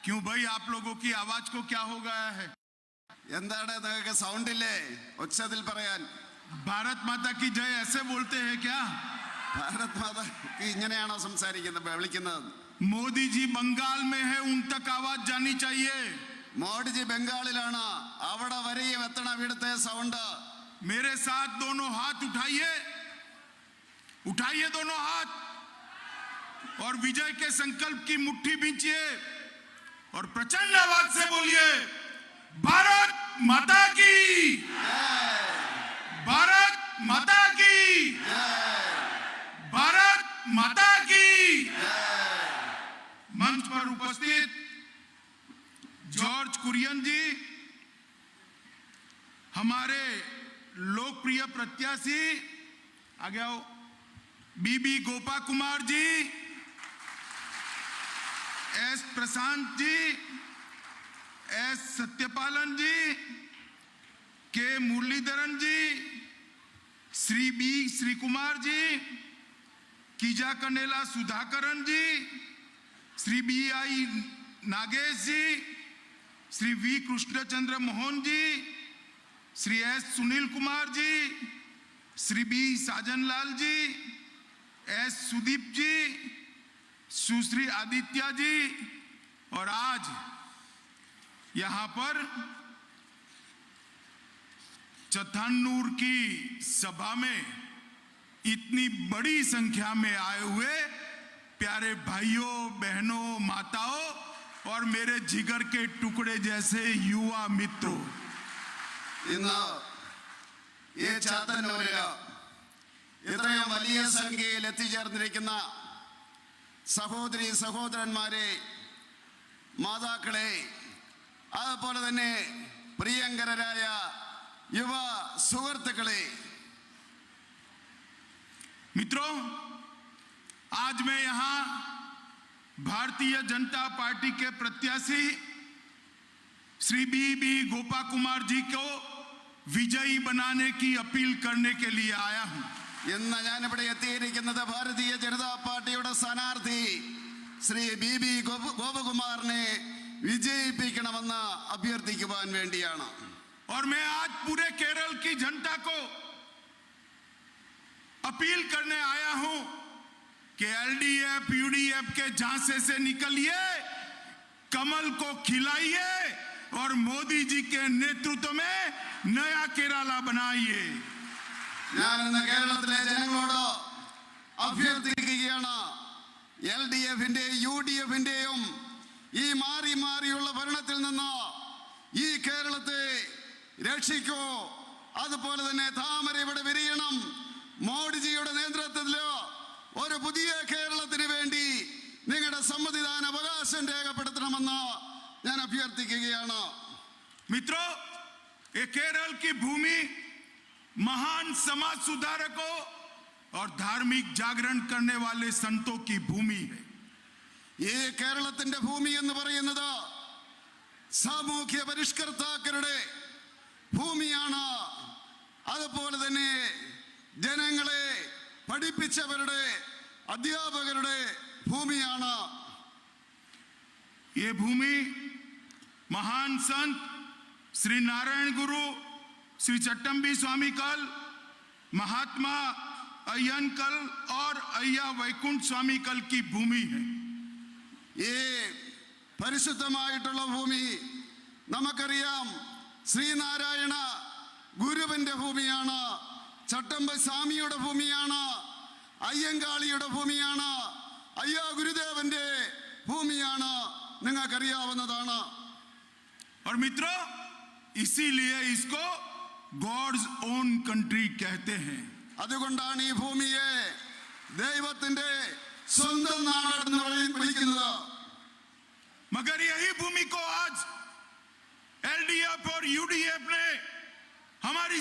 क्यों भाई आप लोगों की आवाज को क्या हो गया है? साउंड इल्ले उच्चത്തിൽ പറയാൻ भारत माता की जय ऐसे बोलते हैं क्या? भारत माता की ഇങ്ങനെയാണോ സംസാരിക്കുന്നത് വിളിക്കുന്നത്? मोदी जी बंगाल में है, उन तक आवाज जानी चाहिए. മോഡി ജി ബംഗാളിലാണ്, അവിടെ വരെയും എത്തണം ഇവിടുത്തെ സൗണ്ട്. मेरे साथ दोनों हाथ उठाइए, उठाइए दोनों हाथ और विजय के संकल्प की मुट्ठी भींचिए और प्रचंड आवाज से बोलिए भारत माता की, भारत माता की, भारत माता की. मंच पर उपस्थित जॉर्ज कुरियन जी, हमारे लोकप्रिय प्रत्याशी, आगे आओ, B B Gopa Kumar ji, S Prashant ji, S Satyapalan ji, K Muraleedharan ji, Shri B Sreekumar ji, Kizhakkanela Sudhakaran ji, Shri B I Nagesh ji, Shri V Krishnachandra Mohan ji, Shri S Sunil Kumar ji, Shri B Sajanlal ji, S Sudeep ji, Sushri Aditya ji, और आज यहां पर चथानूर की सभा में इतनी बड़ी संख्या में आए हुए प्यारे भाइयों बहनों माताओं और मेरे जिगर के टुकड़े जैसे युवा मित्रों, ഇന്ന് ഈ ചാത്തന്നൂരില് ഇത്രയും വലിയ സംഖ്യയിൽ എത്തിച്ചേർന്നിരിക്കുന്ന സഹോദരി സഹോദരന്മാരെ, മാതാക്കളെ, അതുപോലെ തന്നെ പ്രിയങ്കരായ യുവ സുഹൃത്തുക്കളെ, मित्रों, आज मैं यहां भारतीय जनता पार्टी के प्रत्याशी श्री बी गोपा कुमार जी को विजयी बनाने की अपील करने के लिए आया हूं. ഇന്ന് ഞാനിവിടെ എത്തിയിരിക്കുന്നത് ഭാരതീയ ജനതാ പാർട്ടിയുടെ സ്ഥാനാർത്ഥി ശ്രീ ബി ഗോപകുമാറിനെ വിജയിപ്പിക്കണമെന്ന് അഭ്യർത്ഥിക്കുവാൻ വേണ്ടിയാണ്. और मैं आज पूरे केरल की जनता को अपील करने आया हूं कि एलडीएफ यूडीएफ के झांसे से निकलिए, कमल को खिलाइए और मोदी जी के नेतृत्व में नया केरला बनाइए. ഞാൻ ഇന്ന് കേരളത്തിലെ ജനങ്ങളോട് അഭ്യർത്ഥിക്കുകയാണ്, LDF-ന്റെയും UDF-ന്റെയും ഈ മാറി മാറിയുള്ള ഭരണത്തിൽ നിന്ന് ഈ കേരളത്തെ രക്ഷിക്കൂ. അതുപോലെ തന്നെ താമര ഇവിടെ വിരിയണം. മോഡിജിയുടെ നേതൃത്വത്തിൽ ഒരു പുതിയ കേരളത്തിന് വേണ്ടി നിങ്ങളുടെ സമ്മതിദാന അവകാശം രേഖപ്പെടുത്തണമെന്ന് ഞാൻ അഭ്യർത്ഥിക്കുകയാണ്. मित्रों, ये केरल की भूमि महान समाज सुधारकों और धार्मिक जागरण करने वाले संतों की भूमि है. ഈ കേരളത്തിന്റെ ഭൂമി എന്ന് പറയുന്നത് സാമൂഹ്യ പരിഷ്കർത്താക്കളുടെ ഭൂമിയാണ്. അതുപോലെ തന്നെ ജനങ്ങളെ പഠിപ്പിച്ചവരുടെ അധ്യാപകരുടെ ഭൂമിയാണ്. ये भूमि महान संत श्री नारायण गुरु, श्री चट्टंबी स्वामी कल, महात्मा अय्यन कल और अय्या वैकुंठ स्वामी कल की भूमि है. ഈ പരിശുദ്ധമായിട്ടുള്ള ഭൂമി നമുക്കറിയാം, ശ്രീനാരായണ ഗുരുവിന്റെ ഭൂമിയാണ്, ചട്ടമ്പി സ്വാമിയുടെ ഭൂമിയാണ്, അയ്യങ്കാളിയുടെ ഭൂമിയാണ്, അയ്യാ ഗുരുദേവന്റെ ഭൂമിയാണ്, നിങ്ങൾക്കറിയാവുന്നതാണ്. और मित्रों, इसीलिए इसको गॉड्स ओन कंट्री कहते हैं. അതുകൊണ്ടാണ് ഈ ഭൂമിയെ ദൈവത്തിന്റെ സ്വന്തം നാടെന്ന് വിളിക്കുന്നത്. मगर यही भूमि को आज एलडीएफ और यूडीएफ ने हमारी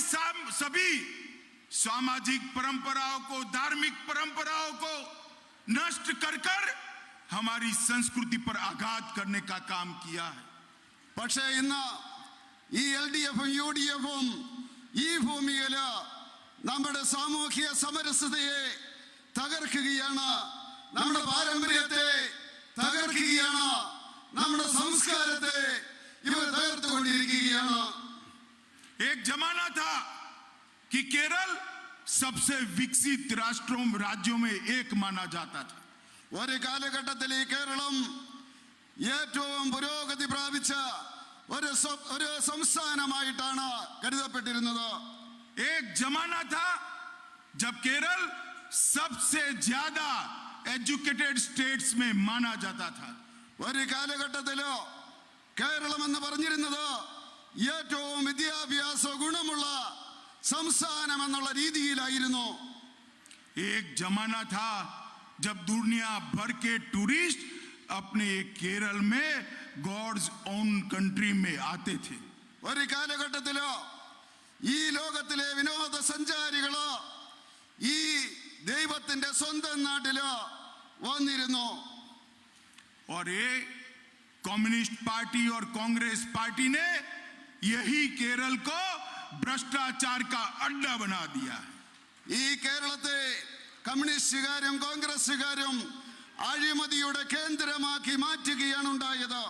सभी सामाजिक परंपराओं को, धार्मिक परंपराओं को नष्ट कर कर हमारी संस्कृति पर आघात करने का काम किया है. പക്ഷേ ഇന്ന് ഈ LDF-ഉം UDF-ഉം ഈ ഭൂമിയിൽ നമ്മുടെ സാമൂഹ്യ സമരസതയെ തകർക്കുകയാണ്, നമ്മുടെ പാരമ്പര്യത്തെ തകർക്കുകയാണ്. നമ്മുടെ സംസ്കാരത്തെ ഇവർ തകർത്തുകൊണ്ടിരിക്കുകയാണ്. एक जमाना था कि केरल सबसे विकसित राज्यों में एक माना जाता था. ഒരു കാലഘട്ടത്തിൽ ഈ കേരളം ഏറ്റവും പുരോഗതി പ്രാപിച്ച ഒരു സംസ്ഥാനമായിട്ടാണ് കരുതപ്പെട്ടിരുന്നത്. एक जमाना था जब केरल सबसे ज्यादा एजुकेटेड स्टेट्स में माना जाता था. ഒരു കാലഘട്ടത്തിലോ കേരളം എന്ന് പറഞ്ഞിരുന്നത് ഏറ്റവും വിദ്യാഭ്യാസ ഗുണമുള്ള സംസ്ഥാനം എന്നുള്ള രീതിയിലായിരുന്നു. एक जमाना था जब दुनिया भर के टूरिस्ट अपने केरल में गॉड्स ओन कंट्री में आते थे. ഒരു കാലഘട്ടത്തിലോ ഈ ലോകത്തിലെ വിനോദസഞ്ചാരികളോ ഈ ദൈവത്തിന്റെ സ്വന്തം നാട്ടിലോ വന്നിരുന്നു. और ये कम्युनिस्ट पार्टी और कांग्रेस पार्टी ने यही केरल को भ्रष्टाचार का अड्डा बना दिया है. ഈ കേരളത്തെ കമ്മ്യൂണിസ്റ്റുകാരും കോൺഗ്രസുകാരും അഴിമതിയുടെ കേന്ദ്രമാക്കി മാറ്റുകയാണ് ഉണ്ടായത്.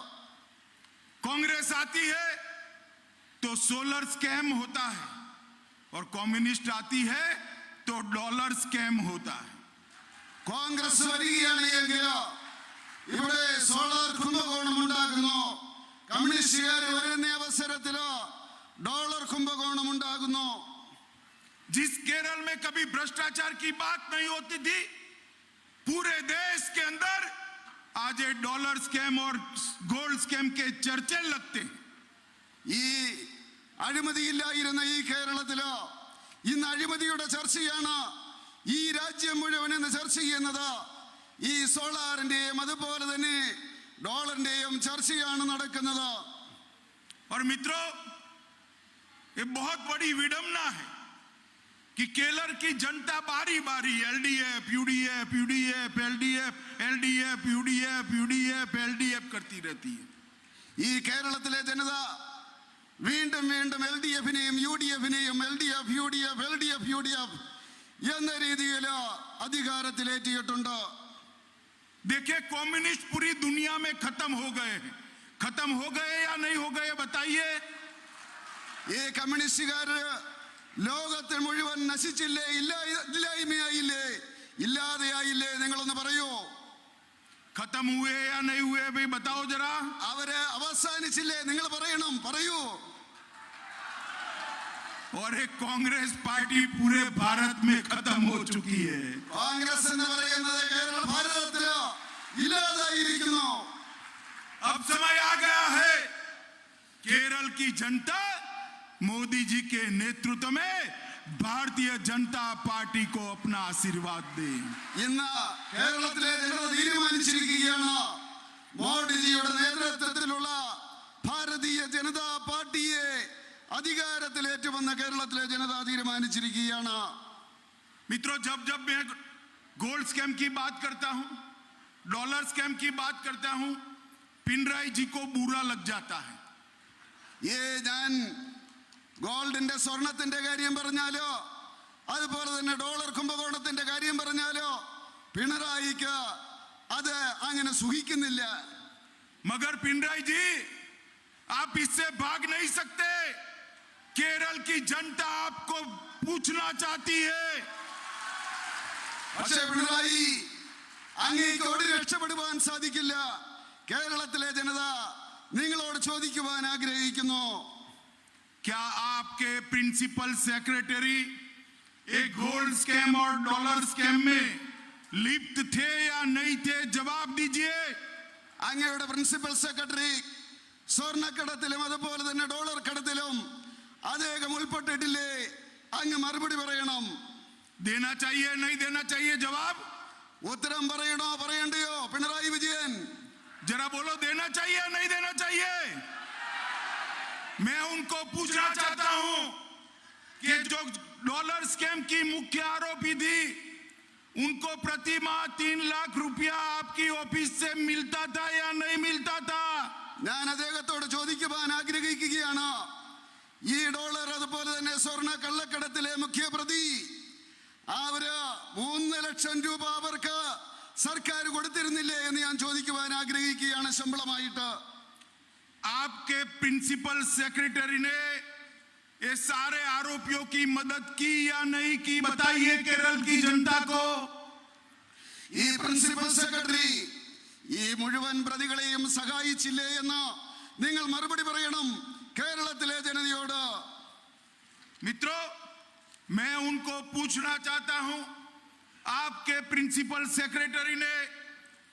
कांग्रेस आती है तो सोलर स्कैम होता है और कम्युनिस्ट आती है तो डॉलर स्कैम होता है. കോൺഗ്രസ് വരികയാണ് എങ്കിൽ ഇവിടെ സോളാർ കുംഭകോണം ഉണ്ടാകുന്നു. കമ്മ്യൂണിസ്റ്റുകാർ വരുന്ന അവസരത്തിലോ ഡോളർ കുംഭകോണം ഉണ്ടാകുന്നു. जिस केरल में कभी भ्रष्टाचार की बात नहीं होती थी, पूरे देश के अंदर आज ये डॉलर स्कैम और गोल्ड स्कैम के चर्चे लगते हैं. ഈ അഴിമതിയില്ലായിരുന്ന ഈ കേരളത്തിലോ ഇന്ന് അഴിമതിയുടെ ചർച്ചയാണ് ഈ രാജ്യം മുഴുവൻ ഇന്ന് ചർച്ച ചെയ്യുന്നത്. ഈ സോളാറിന്റെയും അതുപോലെ തന്നെ ഡോളറിന്റെയും ചർച്ചയാണ് നടക്കുന്നത്. और मित्रों, ये बहुत बड़ी विडंबना है कि केरल की जनता बारी बारी LDF UDF UDF LDF LDF UDF UDF LDF करती रहती है. ഈ കേരളത്തിലെ ജനത വീണ്ടും വീണ്ടും എൽ ഡി എഫിനെയും യു ഡി എഫിനെയും L D F U D F L D F U D F എന്ന രീതിയിൽ അധികാരത്തിലേറ്റിയിട്ടുണ്ട്. देखिए, कम्युनिस्ट पूरी दुनिया में खत्म हो गए हैं. खत्म हो गए या नहीं हो गए बताइए. ഈ കമ്മ്യൂണിസ്റ്റുകാര് ലോകത്തിൽ മുഴുവൻ നശിച്ചില്ലേ? ഇല്ലായ്മയായില്ലേ? ഇല്ലാതെയായില്ലേ? നിങ്ങളൊന്ന് പറയൂ. खत्म हुए या नहीं हुए भाई बताओ जरा. അവര് അവസാനിച്ചില്ലേ? നിങ്ങൾ പറയണം, പറയൂ. और एक कांग्रेस पार्टी पूरे भारत में खत्म हो चुकी है. കോൺഗ്രസ് എന്ന് പറയുന്നത് കേരള ഭാരതത്തിലോ ഇല്ലാതായിരിക്കുന്നു. अब समय आ गया है केरल की जनता मोदी जी के नेतृत्व में भारतीय जनता पार्टी को अपना आशीर्वाद दे. ഇന്ന് കേരളത്തിലെ ജനത തീരുമാനിച്ചിരിക്കുകയാണ് മോഡിജിയുടെ നേതൃത്വത്തിലുള്ള ഭാരതീയ ജനതാ പാർട്ടിയെ അധികാരത്തിലേറ്റുവന്ന കേരളത്തിലെ ജനത തീരുമാനിച്ചിരിക്കുകയാണ്. मित्रों, जब जब मैं गोल्ड स्कैम की बात करता हूं, डॉलर स्कैम की बात करता हूं, पिनराई जी को बुरा लग जाता है. ഞാൻ ഗോൾഡിന്റെ സ്വർണത്തിന്റെ കാര്യം പറഞ്ഞാലോ അതുപോലെ തന്നെ ഡോളർ കുംഭകോണത്തിന്റെ കാര്യം പറഞ്ഞാലോ പിണറായിക്ക് അത് അങ്ങനെ സുഖിക്കുന്നില്ല. मगर पिनराई जी, आप इससे भाग नहीं सकते. केरल की जनता आपको पूछना चाहती है. പക്ഷേ പിണറായി, അങ്ങേക്ക് ഓടി രക്ഷപ്പെടുവാൻ സാധിക്കില്ല. കേരളത്തിലെ ജനത നിങ്ങളോട് ചോദിക്കുവാൻ ആഗ്രഹിക്കുന്നു. क्या आपके प्रिंसिपल सेक्रेटरी एक गोल्ड स्कैम और डॉलर स्कैम में लिप्त थे या नहीं थे? जवाब दीजिए. അങ്ങയുടെ പ്രിൻസിപ്പൽ സെക്രട്ടറി സ്വർണ്ണക്കടത്തിലും അതുപോലെ തന്നെ ഡോളർ കടത്തിലും അദ്ദേഹം ഉൾപ്പെട്ടിട്ടില്ലേ? അങ്ങ് മറുപടി പറയണം. देना चाहिए नहीं देना चाहिए? जवाब. ഉത്തരം പറയണോ പറയണ്ടയോ പിണറായി വിജയൻ? जरा बोलो, देना चाहिए नहीं देना चाहिए? मैं उनको पूछना चाहता हूं कि जो डॉलर स्कैम की मुख्य आरोपी थी, उनको प्रति माह 3 लाख रुपया आपकी ऑफिस से मिलता था या नहीं मिलता था? ഞാൻ അദ്ദേഹത്തോട് ചോദിക്കുവാൻ ആഗ്രഹിക്കുകയാണ്. ഈ ഡോളർ അതുപോലെ തന്നെ സ്വർണ്ണ കള്ളക്കടത്തിലെ മുഖ്യ പ്രതി അവര് 3 ലക്ഷം രൂപ അവർക്ക് സർക്കാർ കൊടുത്തിരുന്നില്ലേ എന്ന് ഞാൻ ചോദിക്കുവാൻ ആഗ്രഹിക്കുകയാണ് ശമ്പളമായിട്ട്. आपके प्रिंसिपल सेक्रेटरी ने ये सारे आरोपियों की मदद की या नहीं की, बताइए केरल की जनता को. ഈ പ്രിൻസിപ്പൽ സെക്രട്ടറി ഈ മുഴുവൻ പ്രതികളെയും സഹായിച്ചില്ലേ എന്ന് നിങ്ങൾ മറുപടി പറയണം കേരളത്തിലെ ജനതയോട്. मित्रों, मैं उनको पूछना चाहता हूं, आपके प्रिंसिपल सेक्रेटरी ने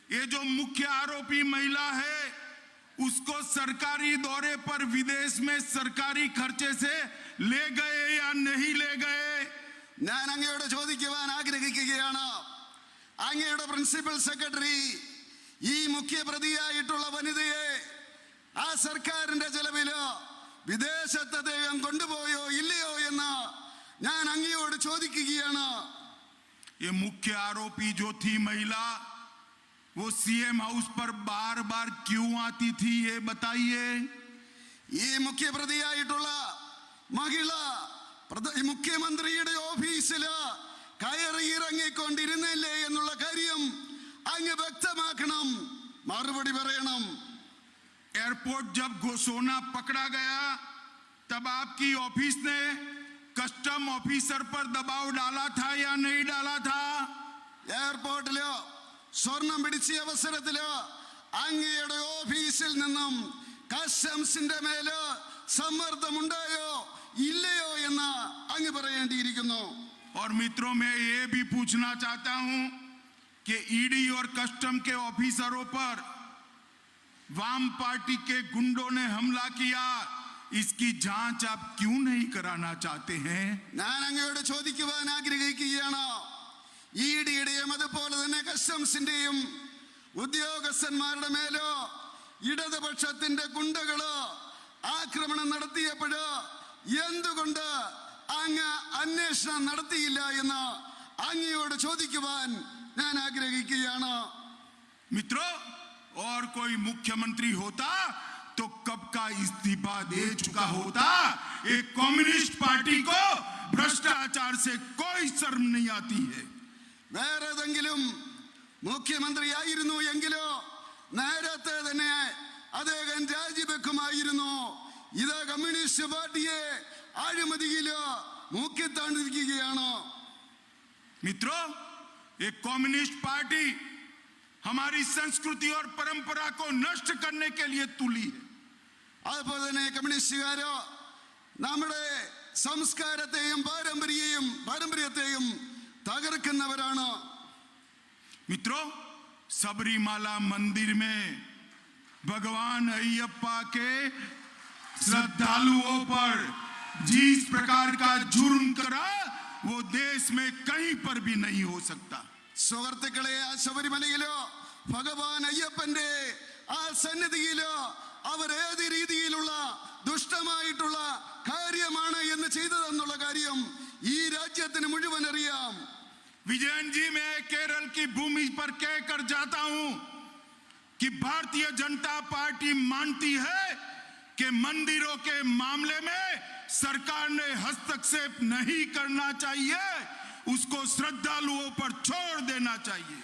ये जो मुख्य आरोपी महिला है उसको सरकारी दौरे पर विदेश में सरकारी खर्चे से ले गए या नहीं ले गए? ഞാൻ അങ്ങയോട് ചോദിക്കുവാൻ ആഗ്രഹിക്കുകയാണ്, അങ്ങയുടെ പ്രിൻസിപ്പൽ സെക്രട്ടറി ഈ മുഖ്യ പ്രതിയായിട്ടുള്ള വനിതയെ ആ സർക്കാരിന്റെ ചെലവില് വിദേശത്ത് അദ്ദേഹം കൊണ്ടുപോയോ ഇല്ലയോ എന്ന് ഞാൻ അങ്ങയോട് ചോദിക്കുകയാണ്. ये मुख्य आरोपी जो थी महिला, वो सीएम हाउस पर बार बार क्यों आती थी, ये बताइए. ഈ മുഖ്യ പ്രതിയായിട്ടുള്ള മഹിള മുഖ്യമന്ത്രിയുടെ ഓഫീസില് കയറി ഇറങ്ങിക്കൊണ്ടിരുന്നില്ലേ എന്നുള്ള കാര്യം അങ്ങ് വ്യക്തമാക്കണം, മറുപടി പറയണം. एयरपोर्ट जब गोसोना पकड़ा गया तब आपकी ऑफिस ने कस्टम ऑफिसर पर दबाव डाला था या नहीं डाला था? എയർപോർട്ടില് സ്വർണം പിടിച്ച അവസരത്തില് അങ്ങയുടെ ഓഫീസിൽ നിന്നും കസ്റ്റംസിന്റെ മേല് സമ്മർദ്ദമുണ്ടായോ ഇല്ലയോ എന്ന് അങ്ങ് പറയേണ്ടിയിരിക്കുന്നു. और मित्रों, मैं ये भी पूछना चाहता हूं कि ईडी और कस्टम के ऑफिसरों पर वाम पार्टी के गुंडों ने हमला किया, इसकी जांच आप क्यों नहीं कराना चाहते हैं? ഞാൻ അങ്ങയോട് ചോദിക്കുവാൻ ആഗ്രഹിക്കുകയാണ്, ഇഡിയുടെയും അതുപോലെ തന്നെ കസ്റ്റംസിന്റെയും ഉദ്യോഗസ്ഥന്മാരുടെ മേലോ ഇടതുപക്ഷത്തിന്റെ ഗുണ്ടകള് ആക്രമണം നടത്തിയപ്പോഴ് എന്തുകൊണ്ട് അങ്ങ് അന്വേഷണം നടത്തിയില്ല എന്ന് അങ്ങയോട് ചോദിക്കുവാൻ ഞാൻ ആഗ്രഹിക്കുകയാണ്. मित्रों, और कोई मुख्यमंत्री होता तो कब का इस्तीफा दे चुका होता. एक कम्युनिस्ट पार्टी को भ्रष्टाचार से कोई शर्म नहीं आती है. വേറെ ഏതെങ്കിലും മുഖ്യമന്ത്രി ആയിരുന്നു എങ്കിലോ നേരത്തെ തന്നെ അദ്ദേഹം രാജിവെക്കുമായിരുന്നു. ഇത് കമ്മ്യൂണിസ്റ്റ് പാർട്ടിയെ അഴിമതിയില് മുക്കിത്താണ്ടിരിക്കുകയാണ്. मित्रों, एक कम्युनिस्ट पार्टी हमारी संस्कृति और परंपरा को नष्ट करने के लिए तुली है. അതുപോലെ തന്നെ കമ്മ്യൂണിസ്റ്റുകാര് നമ്മുടെ സംസ്കാരത്തെയും പാരമ്പര്യത്തെയും തകർക്കുന്നവരാണ്. मित्रों, सबरीमाला मंदिर में भगवान अय्यप्पा के श्रद्धालुओं पर जिस प्रकार का जुर्म करा वो देश में कहीं पर भी नहीं हो सकता. സുഹൃത്തുക്കളെ, ആ ശബരിമലയിലോ ഭഗവാൻ അയ്യപ്പന്റെ ആ സന്നിധിയിലോ അവർ ഏത് രീതിയിലുള്ള ദുഷ്ടമായിട്ടുള്ള കാര്യമാണ് എന്ന് ചെയ്തതെന്നുള്ള കാര്യം ഈ രാജ്യത്തിന് മുഴുവൻ അറിയാം. विजयन जी, मैं केरल की भूमि पर कहकर जाता हूं कि भारतीय जनता पार्टी मानती है कि मंदिरों के मामले में सरकार ने हस्तक्षेप नहीं करना चाहिए, उसको श्रद्धालुओं पर छोड़ देना चाहिए.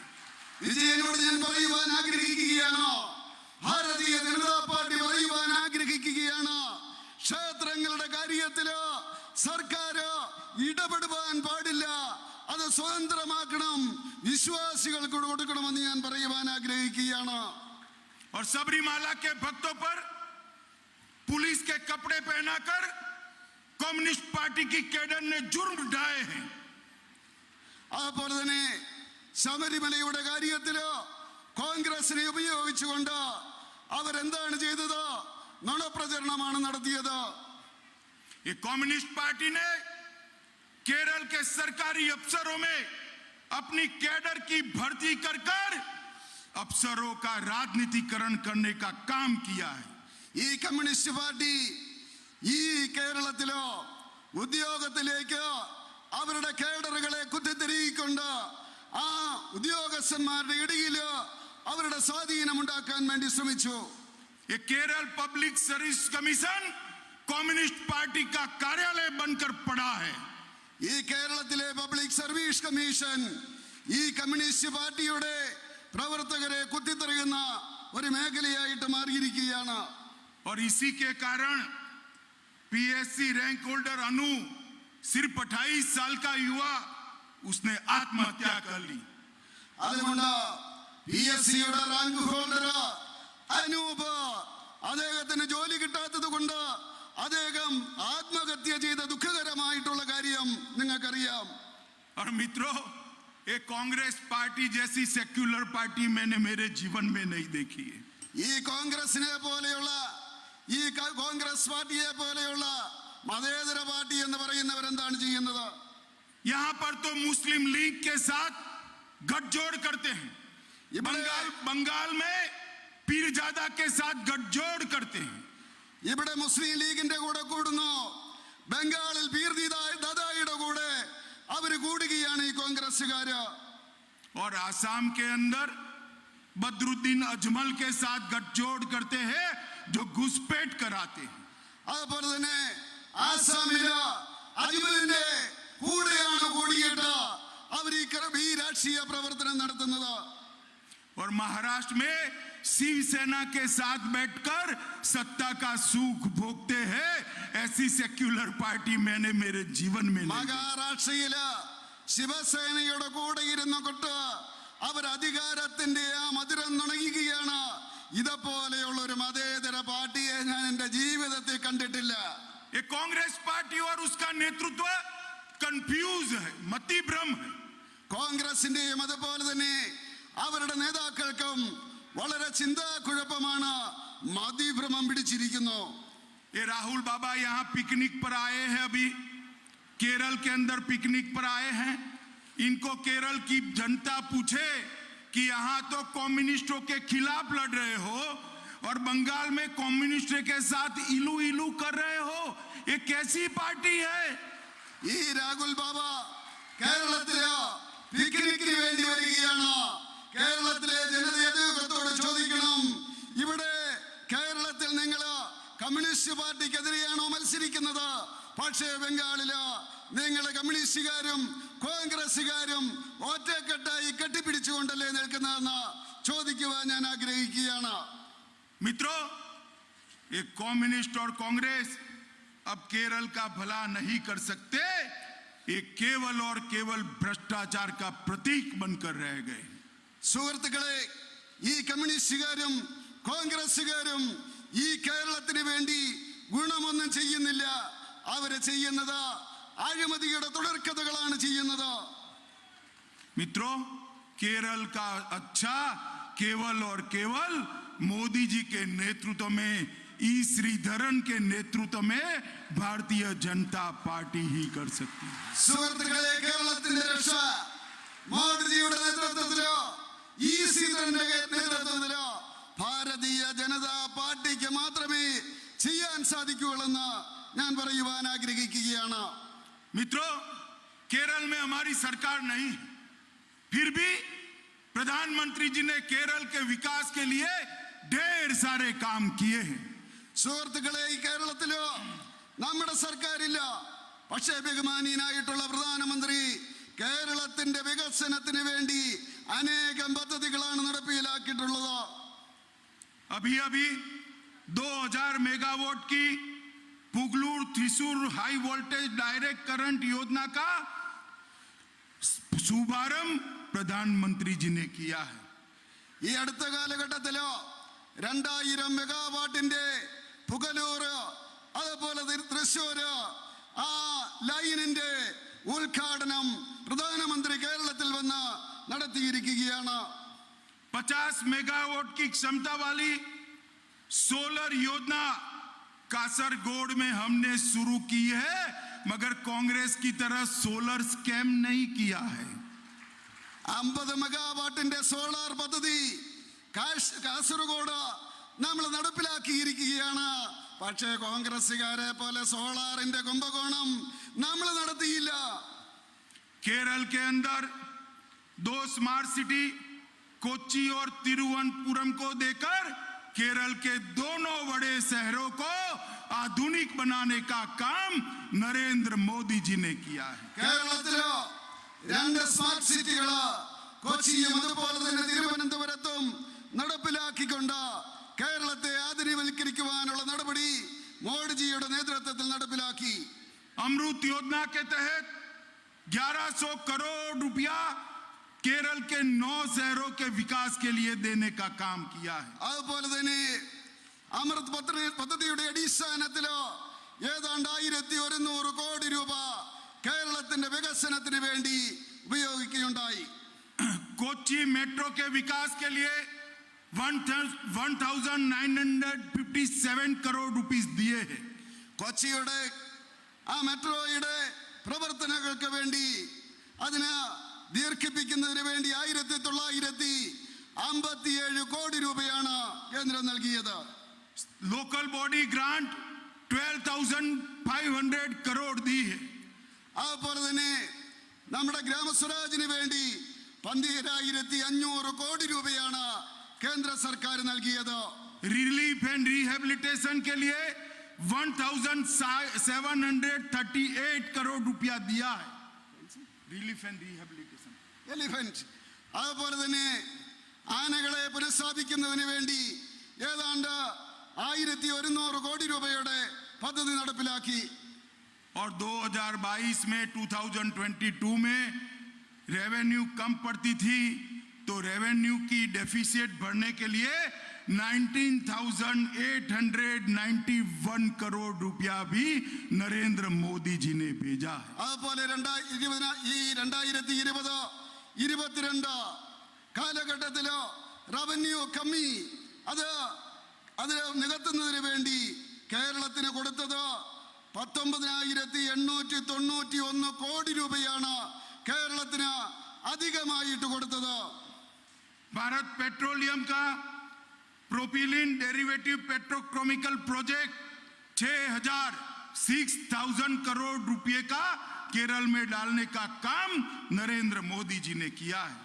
വിജയനോട് ഞാൻ പറയുവാൻ ആഗ്രഹിക്കുകയാണ്, ഭാരതീയ ജനതാ പാർട്ടി പറയുവാൻ ആഗ്രഹിക്കുകയാണ്, ക്ഷേത്രങ്ങളുടെ കാര്യത്തില് സർക്കാർ ഇടപെടുവാൻ പാടില്ല, അത് സ്വതന്ത്രമാക്കണം, വിശ്വാസികൾക്ക് കൊടുക്കണമെന്ന് ഞാൻ പറയുവാൻ ആഗ്രഹിക്കുകയാണ്. और सबरीमाला के भक्तों पर पुलिस के कपड़े पहनाकर कम्युनिस्ट पार्टी की कैडर ने जुर्म ढाए हैं. അതുപോലെ തന്നെ ശബരിമലയുടെ കാര്യത്തില് കോൺഗ്രസിനെ ഉപയോഗിച്ചുകൊണ്ട് അവരെന്താണ് ചെയ്തത്? നുണപ്രചരണമാണ് നടത്തിയത്. ये कम्युनिस्ट पार्टी ने केरल के सरकारी अफसरों में अपनी कैडर की भर्ती कर अफसरों का राजनीतिकरण करने का काम किया है. ഈ കമ്മ്യൂണിസ്റ്റ് പാർട്ടി ഈ കേരളത്തിലോ ഉദ്യോഗത്തിലേക്ക് അവരുടെ കേഡറുകളെ കുത്തിത്തിരിക്കൊണ്ട് ആ ഉദ്യോഗസ്ഥന്മാരുടെ ഇടയില് അവരുടെ സ്വാധീനം ഉണ്ടാക്കാൻ വേണ്ടി ശ്രമിച്ചു. ये Kerala public service commission communist party का कार्यालय बनकर पड़ा है. ഈ കേരളത്തിലെ പബ്ലിക് സർവീസ് കമ്മീഷൻ ഈ കമ്മ്യൂണിസ്റ്റ് പാർട്ടിയുടെ പ്രവർത്തകരെ കുത്തിത്തെറിയുന്ന ഒരു മേഖലയായിട്ട് മാറിയിരിക്കുകയാണ്. और इसी के कारण पीएससी रैंक होल्डर अनु सिर्फ 28 साल का युवा उसने आत्महत्या कर ली. അതുകൊണ്ട് PSCയുടെ റാങ്ക് ഹോൾഡർ അനൂപ് അദ്ദേഹത്തിന് ജോലി കിട്ടാത്തത് കൊണ്ട് അദ്ദേഹം ആത്മഹത്യ ചെയ്ത ദുഃഖകരമായിട്ടുള്ള കാര്യം നിങ്ങൾക്കറിയാം. और मित्रों, एक कांग्रेस पार्टी जैसी सेक्युलर पार्टी मैंने मेरे जीवन में नहीं देखी है. ഈ കോൺഗ്രസിനെ പോലെയുള്ള ഈ കോൺഗ്രസ് പാർട്ടിയെ പോലെയുള്ള മതേതര പാർട്ടി എന്ന് പറയുന്നവരെന്താണ് ചെയ്യുന്നത്? यहाँ पर तो मुस्लिम लीग के साथ गठजोड़ करते हैं. बंगाल में पीरजादा के साथ गठजोड़ करते हैं. ഇവിടെ മുസ്ലിം ലീഗിന്റെ കൂടെ കൂടുന്നു, ബംഗാളിൽ ദാദായിയുടെ കൂടെ അവർ കൂടുകയാണ് ഈ കോൺഗ്രസ്സുകാര്. और आसाम के अंदर बदरुद्दीन अजमल के साथ गठजोड़ करते हैं जो घुसपैठ कराते हैं. അതുപോലെ തന്നെ ആസാമില് അജ്മലിന്റെ കൂടെയാണ് കൂടിയിട്ട് അവർ ഈ രാഷ്ട്രീയ പ്രവർത്തനം നടത്തുന്നത്. और महाराष्ट्र में शिवसेना के साथ बैठकर सत्ता का सुख भोगते हैं. ऐसी सेक्युलर पार्टी मैंने मेरे जीवन में नहीं. മഹാരാഷ്ട്രയില് ശിവസേനയുടെ കൂടെ ഇരുന്നു കൊണ്ട് അവർ അധികാരത്തിന്റെ ആ മധുരം നുണയുകയാണ്. ഇതുപോലെയുള്ള ഒരു മതേതര പാർട്ടിയെ ഞാൻ എന്റെ ജീവിതത്തിൽ കണ്ടിട്ടില്ല. ये कांग्रेस पार्टी और उसका नेतृत्व कंफ्यूज है, मति भ्रम है. കോൺഗ്രസിന്റെയും അതുപോലെ തന്നെ അവരുടെ നേതാക്കൾക്കും വളരെ ചിന്താക്കുഴപ്പമാണ്, മതിഭ്രമം പിടിച്ചിരിക്കുന്നു. ये राहुल बाबा यहाँ पिकनिक पर आए हैं, अभी केरल के अंदर पिकनिक पर आए हैं. इनको केरल की जनता पूछे कि यहाँ तो कम्युनिस्टों के खिलाफ लड़ रहे हो और बंगाल में कम्युनिस्टों के साथ इलू इलू कर रहे हो, ये कैसी पार्टी है? ഈ രാഹുൽ ബാബ കേരളത്തില് പിക്നിക്കിന് വേണ്ടി വരികയാണ്. കേരളത്തിലെ ജനതയോട് ചോദിക്കണം, ഇവിടെ കേരളത്തിൽ നിങ്ങൾ കമ്മ്യൂണിസ്റ്റ് പാർട്ടിക്കെതിരെയാണോ മത്സരിക്കുന്നത്? പക്ഷേ ബംഗാളില് നിങ്ങൾ കമ്മ്യൂണിസ്റ്റുകാരും കോൺഗ്രസുകാരും ഒറ്റക്കെട്ടായി കെട്ടിപ്പിടിച്ചുകൊണ്ടല്ലേ നിൽക്കുന്നതെന്ന് ചോദിക്കുവാൻ ഞാൻ ആഗ്രഹിക്കുകയാണ്. मित्रों, ये कम्युनिस्ट और कांग्रेस अब केरल का भला नहीं कर सकते. ये केवल और केवल भ्रष्टाचार का प्रतीक बनकर रह गए. സുഹൃത്തുക്കളെ, ഈ കമ്മ്യൂണിസ്റ്റുകാരും കോൺഗ്രസുകാരും ഈ കേരളത്തിന് വേണ്ടി ഗുണമൊന്നും ചെയ്യുന്നില്ല. അവര് ചെയ്യുന്നത് അഴിമതിയുടെ തുടർക്കഥകളാണ് ചെയ്യുന്നത്. मित्रों, केरल का अच्छा केवल और केवल मोदी जी के नेतृत्व में, ई श्रीधरन के नेतृत्व में भारतीय जनता पार्टी ही कर सकती है. സുഹൃത്തുക്കളെ, കേരളത്തിന്റെ രക്ഷ മോദിജിയുടെ നേതൃത്വത്തിലോ ഈ ശ്രീധരന്റെ നേതൃത്വത്തിലോ ഭാരതീയ ജനതാ പാർട്ടിക്ക് മാത്രമേ ചെയ്യാൻ സാധിക്കുകയുള്ളെന്ന് ഞാൻ പറയുവാൻ ആഗ്രഹിക്കുകയാണ്. मित्रों, केरल में हमारी सरकार नहीं, फिर भी प्रधानमंत्री जी ने केरल के विकास के लिए ढेर सारे काम किए हैं. സുഹൃത്തുക്കളെ, ഈ കേരളത്തിലോ നമ്മുടെ സർക്കാരില്ല, പക്ഷേ ബഹുമാനീയനായിട്ടുള്ള പ്രധാനമന്ത്രി കേരളത്തിന്റെ വികസനത്തിന് വേണ്ടി അനേകം പദ്ധതികളാണ് നടപ്പിലാക്കിയിട്ടുള്ളത്. अभी अभी 2000 मेगावाट की Pugalur Thrissur high voltage direct current योजना का शुभारंभ प्रधानमंत्री जी ने किया है. ഈ അടുത്ത കാലഘട്ടത്തിലോ 2000 മെഗാവാട്ടിന്റെ പുകലൂർ അതുപോലെ തൃശ്ശൂര് ആ ലൈനിന്റെ ഉദ്ഘാടനം പ്രധാനമന്ത്രി കേരളത്തിൽ വന്ന് നടത്തിയിരിക്കുകയാണ്. 50 मेगावाट की क्षमता वाली सोलर योजना कासरगोड में हमने शुरू की है, मगर कांग्रेस की तरह सोलर स्कैम नहीं किया है. 50 മെഗാവാട്ടിന്റെ സോളാർ പദ്ധതി കാസർഗോഡ് നമ്മൾ നടപ്പിലാക്കിയിരിക്കുകയാണ്. പക്ഷേ കോൺഗ്രസുകാരെ പോലെ സോളാറിന്റെ കുംഭകോണം നമ്മൾ നടത്തിയില്ല. केरल के अंदर 2 स्मार्ट सिटी कोच्चि और तिरुवनंतपुरम को देकर केरल के दोनों बड़े शहरों को आधुनिक बनाने का काम नरेंद्र मोदी जी ने किया है. കേരളത്തിലോ 2 സ്മാർട്ട് സിറ്റികള് കൊച്ചിയും അതുപോലെ തന്നെ തിരുവനന്തപുരത്തും നടപ്പിലാക്കിക്കൊണ്ട് കേരളത്തെ ആധുനികവൽക്കരിക്കുവാനുള്ള നടപടി മോഡിജിയുടെ നേതൃത്വത്തിൽ നടപ്പിലാക്കി. अमृत योजना के तहत 1100 करोड़ रुपया केरल के 9 शहरों के विकास के लिए देने का काम किया है. അതുപോലെ തന്നെ അമൃത് പദ്ധതിയുടെ അടിസ്ഥാനത്തിലോ ഏതാണ്ട് 1100 കോടി രൂപ കേരളത്തിന്റെ വികസനത്തിന് വേണ്ടി ഉപയോഗിക്കുകയുണ്ടായി. कोच्चि मेट्रो के विकास के लिए 1957 करोड़ रुपीस दिए हैं. കൊച്ചിയുടെ ആ മെട്രോയുടെ പ്രവർത്തനങ്ങൾക്ക് വേണ്ടി അതിനെ ദീർഘിപ്പിക്കുന്നതിന് വേണ്ടി 1957 കോടി രൂപയാണ് കേന്ദ്രം നൽകിയത്. लोकल बॉडी ग्रांट 12,500 करोड़ दी है. അതുപോലെ തന്നെ നമ്മുടെ ഗ്രാമസ്വരാജിന് വേണ്ടി 12,500 കോടി രൂപയാണ് കേന്ദ്ര സർക്കാർ നൽകിയത്. रिलीफ एंड रिहेबिलिटेशन के लिए 1,738 करोड़ रुपया दिया है. Relief and rehabilitation. എലിഫന്റ് അതുപോലെ തന്നെ ആനകളെ പുനഃസ്ഥാപിക്കുന്നതിന് വേണ്ടി ഏതാണ്ട് 1,100 കോടി രൂപയുടെ പദ്ധതി നടപ്പിലാക്കി. और 2022 में 2022 में रेवेन्यू कम पड़ती थी तो रेवेन्यू की डेफिसिट भरने के लिए 19,891 करोड़ रुपया भी नरेंद्र मोदी जी ने भेजा है. അതുപോലെ 2020-22 കാലഘട്ടത്തിലോ റവന്യൂ കമ്മി അത് നികത്തുന്നതിന് വേണ്ടി കേരളത്തിന് കൊടുത്തത് 19,891 കോടി രൂപയാണ് കേരളത്തിന് അധികമായിട്ട് കൊടുത്തത്. भारत पेट्रोलियम का propylene derivative petrochemical project 6,000 crore रुपए का केरल में डालने का काम नरेंद्र मोदी जी ने किया है.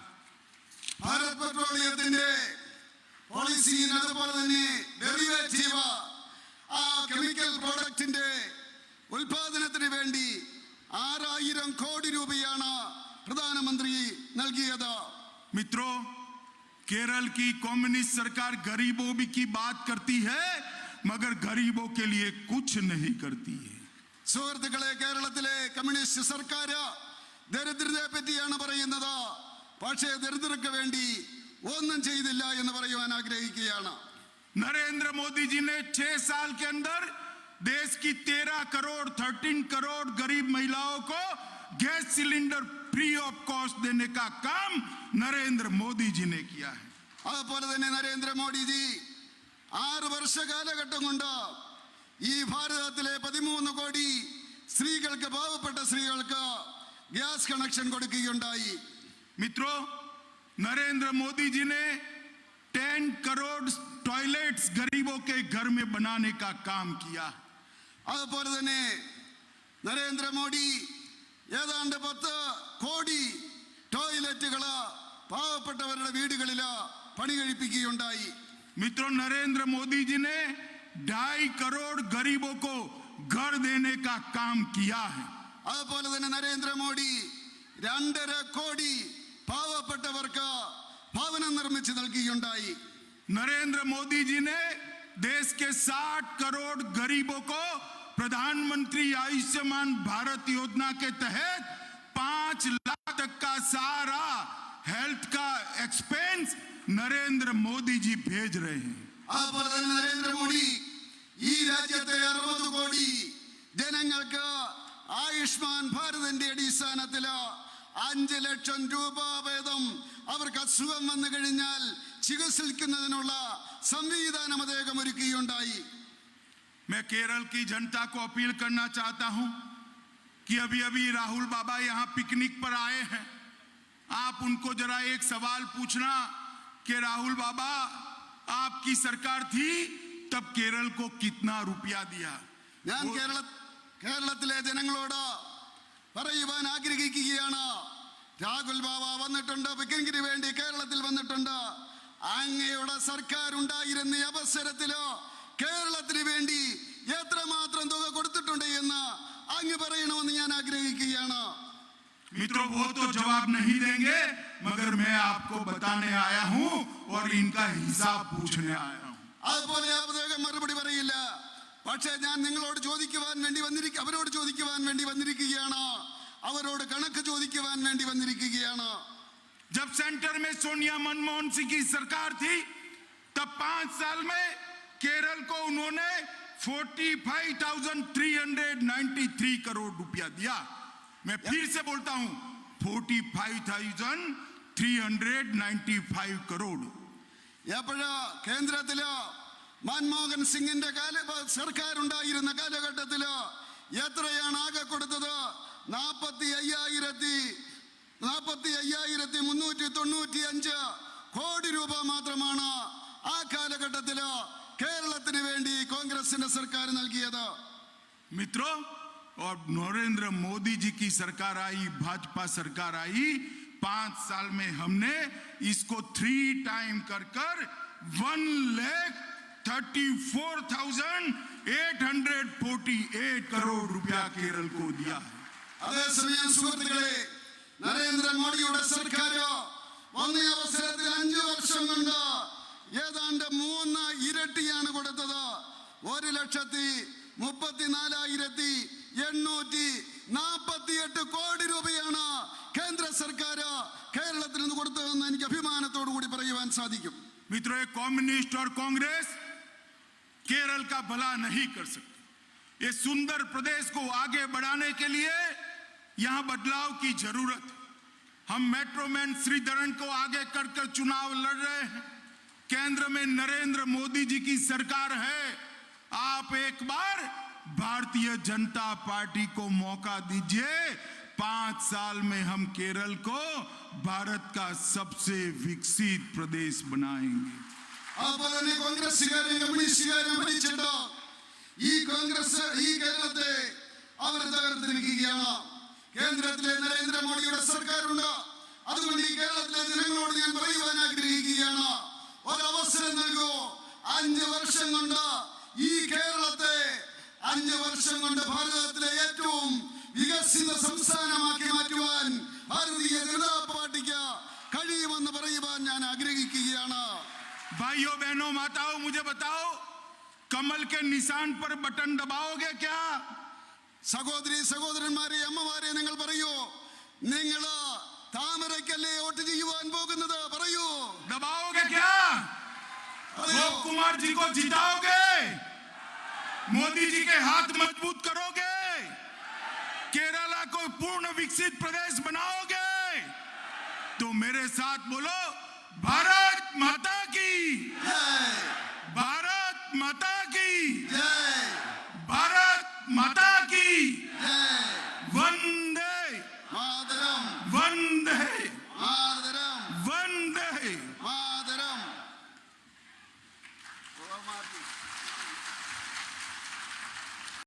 ഭാരത് പെട്രോളിയത്തിന്റെ പോളിസിയും അതുപോലെ തന്നെ ഡെറിവേറ്റീവ് ആ കെമിക്കൽ പ്രോഡക്റ്റിന്റെ ഉൽപാദനത്തിന് വേണ്ടി 6,000 കോടി രൂപയാണ് പ്രധാനമന്ത്രി നൽകിയത്. मित्रों, केरल की कम्युनिस्ट सरकार गरीबों की बात करती है मगर गरीबों के लिए कुछ नहीं करती है. സുഹൃത്തുക്കളെ, കേരളത്തിലെ കമ്മ്യൂണിസ്റ്റ് സർക്കാർ ദരിദ്രരെ പറ്റിയാണ് പറയുന്നത്, പക്ഷേ ദരിദ്രർക്ക് വേണ്ടി ഒന്നും ചെയ്തില്ല എന്ന് പറയുവാൻ ആഗ്രഹിക്കുകയാണ്. नरेंद्र मोदी जी ने 6 साल के अंदर देश की 13 करोड़ गरीब महिलाओं को gas cylinder free of cost देने का काम नरेंद्र मोदी जी ने किया है. അതുപോലെ തന്നെ നരേന്ദ്രമോദിജി 6 വർഷ കാലഘട്ടം കൊണ്ട് ഈ ഭാരതത്തിലെ 13 കോടി സ്ത്രീകൾക്ക്, പാവപ്പെട്ട സ്ത്രീകൾക്ക് ഗ്യാസ് കണക്ഷൻ കൊടുക്കുകയുണ്ടായി. मित्रों, नरेंद्र मोदी जी ने 10 करोड़ टॉयलेट्स गरीबों के घर में बनाने का काम किया. അതുപോലെ തന്നെ നരേന്ദ്രമോദി ഏതാണ്ട് 10 കോടി ടോയ്ലറ്റുകൾ പാവപ്പെട്ടവരുടെ വീടുകളിൽ പണി കഴിപ്പിക്കുകയുണ്ടായി. मित्रों, नरेंद्र मोदी जी ने 2.5 करोड़ गरीबों को घर देने का काम किया है. അതുപോലെ തന്നെ നരേന്ദ്രമോദി 2.5 കോടി പാവപ്പെട്ടവർക്ക് ഭവനം നിർമ്മിച്ച് നൽകുകയുണ്ടായി. नरेंद्र मोदी जी ने देश के 60 करोड़ गरीबों को प्रधानमंत्री आयुष्मान भारत योजना के तहत 5 लाख तक का सारा हेल्थ का एक्सपेंस नरेंद्र मोदी जी भेज रहे हैं. അതുപോലെ തന്നെ നരേന്ദ്രമോദി ഈ രാജ്യത്തെ 60 കോടി ജനങ്ങൾക്ക് ആയുഷ്മാൻ ഭാരതിന്റെ അടിസ്ഥാനത്തിൽ 5 ലക്ഷം രൂപ വീതം അവർക്ക് അസുഖം വന്നു കഴിഞ്ഞാൽ ചികിത്സിക്കുന്നതിനുള്ള സംവിധാനം അദ്ദേഹം ഒരുക്കുകയുണ്ടായി. मैं केरल की जनता को अपील करना चाहता हूं कि अभी अभी राहुल बाबा यहां पिकनिक पर आए हैं. आप उनको जरा एक सवाल पूछना कि राहुल बाबा, आपकी सरकार थी तब केरल को कितना रुपया दिया? ഞാൻ കേരളത്തിലെ ജനങ്ങളോട് പറയുവാൻ ആഗ്രഹിക്കുകയാണ്, രാഹുൽ ബാബ വന്നിട്ടുണ്ട്, പിക്നിക്കിന് വേണ്ടി കേരളത്തിൽ വന്നിട്ടുണ്ട്. അങ്ങയുടെ സർക്കാർ ഉണ്ടായിരുന്ന അവസരത്തിലോ കേരളത്തിന് വേണ്ടി എത്രമാത്രം തുക കൊടുത്തിട്ടുണ്ട് എന്ന് അങ്ങ് പറയണമെന്ന് ഞാൻ ആഗ്രഹിക്കുകയാണ്. मित्रों वो तो जवाब नहीं देंगे, मगर मैं आपको बताने आया हूं और इनका हिसाब पूछने आया हूं। അതുപോലെ അദ്ദേഹം മറുപടി പറയില്ല. പക്ഷേ ഞാൻ നിങ്ങളോട് ചോദിക്കുവാൻ വേണ്ടി അവരോട് ചോദിക്കുവാൻ വേണ്ടി വന്നിരിക്കുകയാണ്. അവരോട് കണക്ക് ചോദിക്കുവാൻ വേണ്ടി വന്നിരിക്കുകയാണ്. जब सेंटर में सोनिया मनमोहन सिंह की सरकार थी, तब 5 साल में केरल को उन्होंने 45,393 करोड़ रुपया दिया। मैं फिर से बोलता हूं, 45,395 करोड़। എപ്പോഴാ കേന്ദ്രത്തില് മൻമോഹൻ സിംഗിന്റെ സർക്കാർ ഉണ്ടായിരുന്ന കാലഘട്ടത്തില് എത്രയാണ് ആകെ കൊടുത്തത്? 45,395 കോടി രൂപ മാത്രമാണ് ആ കാലഘട്ടത്തില് കേരളത്തിന് വേണ്ടി കോൺഗ്രസിന്റെ സർക്കാർ നൽകിയത്. मित्रों, और नरेंद्र मोदी जी की सरकार आई, भाजपा सरकार आई, 5 साल में हमने इसको 3 टाइम कर 1,34,848 करोड़ रुपया केरल को दिया है। അതേസമയം സുഹൃത്തുക്കളെ, നരേന്ദ്രമോദിയുടെ സർക്കാർ വന്ന അവസരത്തിൽ 5 വർഷം കൊണ്ട് ഏതാണ്ട് 3 ഇരട്ടിയാണ് കൊടുത്തത്. 1,34,848 കോടി രൂപയാണ് കേന്ദ്ര സർക്കാർ കേരളത്തിൽ നിന്ന് കൊടുത്തതെന്ന് എനിക്ക് അഭിമാനത്തോടു കൂടി പറയുവാൻ സാധിക്കും. मित्रों, कम्युनिस्ट और कांग्रेस केरल का भला नहीं कर सकते। ये सुंदर प्रदेश को आगे बढ़ाने के लिए यहां बदलाव की जरूरत है। हम मेट्रोमैन श्रीधरन को आगे कर चुनाव लड़ रहे हैं। केंद्र में नरेंद्र मोदी जी की सरकार है। आप एक बार भारतीय जनता पार्टी को मौका दीजिए। 5 साल में हम केरल को भारत का सबसे विकसित प्रदेश बनाएंगे। അതുപോലെ തന്നെ കോൺഗ്രസ്സുകാരും കമ്മ്യൂണിസ്റ്റുകാരും ഭരിച്ചിട്ട് ഈ കേരളത്തെ അവർ തകർത്തിരിക്കുകയാണ്. കേന്ദ്രത്തിലെ നരേന്ദ്രമോദിയുടെ സർക്കാരുണ്ട്. അതുകൊണ്ട് ഈ കേരളത്തിലെ ജനങ്ങളോട് ഞാൻ പറയുവാൻ ആഗ്രഹിക്കുകയാണ്, ഒരവസരം നൽകൂ. 5 വർഷം കൊണ്ട് ഈ കേരളത്തെ 5 വർഷം കൊണ്ട് ഭാരതത്തിലെ ഏറ്റവും വികസിത സംസ്ഥാനമാക്കി മാറ്റുവാൻ ഭാരതീയ ജനതാ പാർട്ടിക്ക് കഴിയുമെന്ന് പറയുവാൻ ഞാൻ ആഗ്രഹിക്കുകയാണ്. भाइयों बहनों माताओं, मुझे बताओ, कमल के निशान पर बटन दबाओगे क्या? സഹോദരി സഹോദരന്മാരെ, അമ്മമാരെ, നിങ്ങൾ പറയൂ, നിങ്ങൾ താമരയ്ക്കല്ലേ വോട്ട് ചെയ്യുവാൻ പോകുന്നത്? പറയൂ. दबाओगे क्या? गोप कुमार जी को जिताओगे? मोदी जी के हाथ मजबूत करोगे? केरला को पूर्ण विकसित प्रदेश बनाओगे? तो मेरे साथ बोलो, भारत माता की ജയ്. भारत माता की ജയ്. भारत माता की